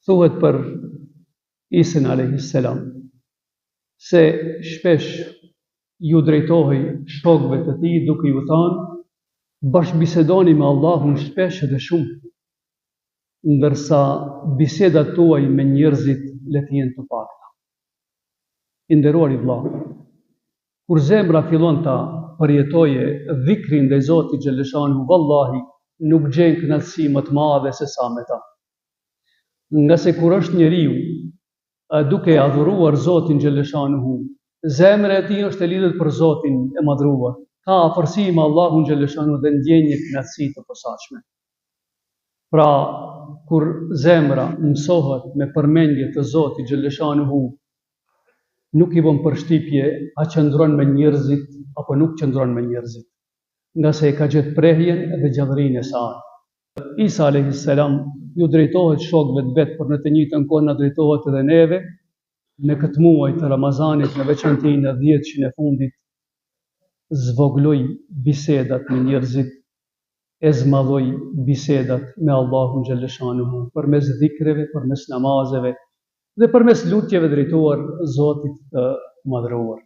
Thuhet për Isën a.s. se shpesh ju drejtohej shokëve të tij duke ju thënë bashkëbisedoni me Allahun shpesh dhe shumë, ndërsa bisedat tuaj me njerëzit le të jenë të pakta. I nderuar i vëlla, kur zemra fillon ta përjetoje dhikrin ndaj Zotit xhaleshanuhu, vallahi nuk gjen kënaqësi më të madhe se sa me ta. Nga se kur është njeriu duke adhuruar Zotin xhaleshanuhu, zemra e tij është e lidhur për Zotin e madhruar, ka afërsi me Allahun xhaleshanuhu dhe ndjen një kënaqësi të posaçme. Pra, kur zemra mësohet me përmendje të Zotit xhaleshanuhu, nuk i bën përshtypje a qëndron me njerëzit apo nuk qëndron me njerëzit, nga se e ka gjetë prehjen dhe gjallërinë e saj. Isa a.s. ju drejtohet shokëve të vet, por në të njëjtën kohë na drejtohet edhe neve në këtë muaj të Ramazanit, në veçantë në 10 e fundit. Zvogloj bisedat me njerëzit, e zmadhoj bisedat me Allahun xhaleshanuhu përmes dhikreve, përmes namazeve dhe përmes lutjeve drejtuar Zotit të madhruar.